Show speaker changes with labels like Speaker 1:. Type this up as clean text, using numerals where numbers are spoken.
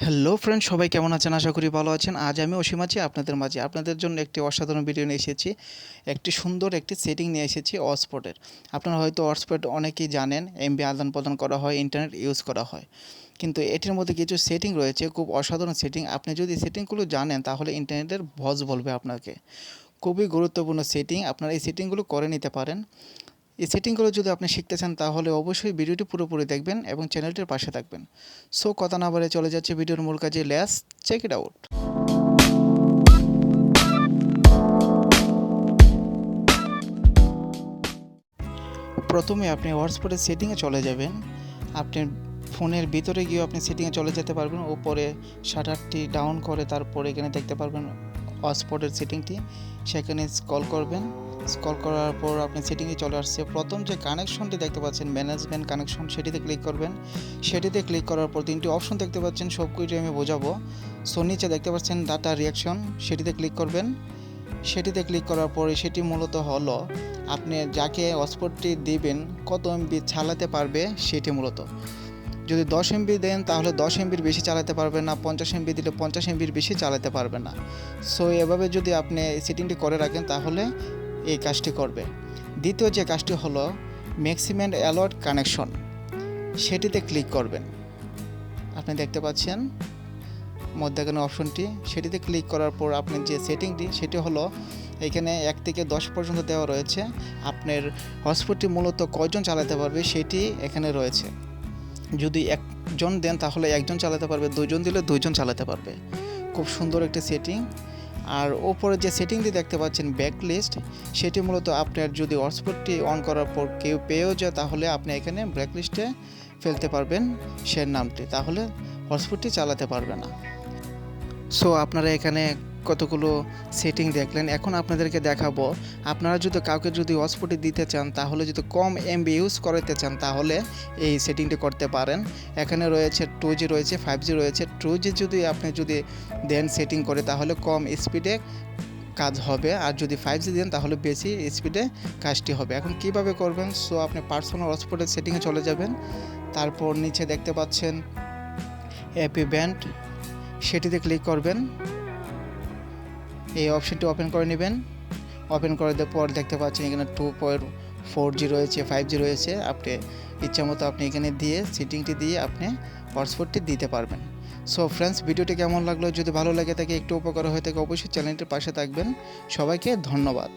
Speaker 1: Hello friend, সবাই কেমন আছেন? আশা করি ভালো আছেন। আজ আমি অসীম আছি আপনাদের মাঝে। আপনাদের জন্য একটি অসাধারণ ভিডিও নিয়ে এসেছি। একটি সুন্দর একটি সেটিং নিয়ে এসেছি হটস্পটের। আপনারা হয়তো হটস্পট অনেকেই জানেন, এমবি আদান প্রদান করা হয়, ইন্টারনেট ইউজ করা হয়। কিন্তু এটির মধ্যে কিছু সেটিং রয়েছে, খুব অসাধারণ সেটিং। আপনি যদি সেটিংগুলো জানেন তাহলে ইন্টারনেটের ভজ বলবে আপনাকে। খুবই গুরুত্বপূর্ণ সেটিং, আপনারা এই সেটিংগুলো করে নিতে পারেন। এই সেটিংগুলো যদি আপনি শিখতে চান তাহলে অবশ্যই ভিডিওটি পুরোপুরি দেখবেন এবং চ্যানেলটির পাশে থাকবেন। সো কথা না বলে চলে যাচ্ছে ভিডিওর মূল কাজে। Let's check it out. প্রথমে আপনি হটস্পটের সেটিংয়ে চলে যাবেন। আপনি ফোনের ভিতরে গিয়ে আপনি সেটিংয়ে চলে যেতে পারবেন। উপরে শাটারটি ডাউন করে তারপরে এখানে দেখতে পারবেন হটস্পটের সেটিংটি, সেখানে স্ক্রল করবেন। স্ক্রল করার পর আপনি সেটিংয়ে চলে আসছে। প্রথম যে কানেকশনটি দেখতে পাচ্ছেন, ম্যানেজমেন্ট কানেকশন, সেটিতে ক্লিক করবেন। সেটিতে ক্লিক করার পর তিনটি অপশন দেখতে পাচ্ছেন, সবকিছু আমি বোঝাবো। সো নিচে দেখতে পাচ্ছেন ডাটা রিয়াকশন, সেটিতে ক্লিক করবেন। সেটিতে ক্লিক করার পরে সেটি মূলত হলো আপনি যাকে হটস্পটটি দিবেন কত এমবি চালাতে পারবে সেটি মূলত। যদি 10 এমবি দেন তাহলে 10 এমবির বেশি চালাতে পারবে না, 50 এমবি দিলে 50 এমবির বেশি চালাতে পারবে না। সো এভাবে যদি আপনি সেটিংটি করে রাখেন তাহলে এই কাজটি করবে। দ্বিতীয় যে কাজটি হলো ম্যাক্সিমাম অ্যালাউড কানেকশন, সেটিতে ক্লিক করবেন। আপনি দেখতে পাচ্ছেন মধ্যখানে অপশনটি, সেটিতে ক্লিক করার পর আপনার যে সেটিংটি সেটি হলো এখানে 1 থেকে 10 পর্যন্ত দেওয়া রয়েছে। আপনার হটস্পটটি মূলত কয়জন চালাতে পারবে সেটি এখানে রয়েছে। যদি একজন দেন তাহলে একজন চালাতে পারবে, দুইজন দিলে দুইজন চালাতে পারবে। খুব সুন্দর একটি সেটিং। আর ওপরে যে সেটিংটি দেখতে পাচ্ছেন ব্যাকলিস্ট, সেটি মূলত আপনার যদি হটস্পটটি অন করার পর কেউ পেয়েও যায় তাহলে আপনি এখানে ব্ল্যাকলিস্টে ফেলতে পারবেন সে নামটি, তাহলে হটস্পটটি চালাতে পারবে না। সো আপনারা এখানে কতগুলো সেটিং দেখলেন। এখন আপনাদেরকে দেখাবো আপনারা যদি কাউকে যদি হটস্পটে দিতে চান তাহলে যদি কম এমবি ইউজ করতে চান তাহলে এই সেটিংটি করতে পারেন। এখানে রয়েছে 2G রয়েছে, 5G রয়েছে। 2G যদি আপনি দেন সেটিং করে তাহলে কম স্পিডে কাজ হবে, আর যদি 5G দেন তাহলে বেশি স্পিডে কাজটি হবে। এখন কিভাবে করবেন? সো আপনি পার্সোনাল হটস্পটের সেটিংয়ে চলে যাবেন। তারপর নিচে দেখতে পাচ্ছেন অ্যাপি ব্যান্ড, সেটিতে ক্লিক করবেন। এই অপশনটি ওপেন করে নেবেন। ওপেন করে দেওয়ার পর দেখতে পাচ্ছেন এখানে 2.4G রয়েছে, 5G রয়েছে। আপনি ইচ্ছা মতো আপনি এখানে দিয়ে সেটিংটি দিয়ে আপনি হটস্পটটি দিতে পারবেন। সো ফ্রেন্ডস, ভিডিওটি কেমন লাগলো? যদি ভালো লাগে থাকে, একটু উপকার হয়ে থাকে, অবশ্যই চ্যানেলটির পাশে থাকবেন। সবাইকে ধন্যবাদ।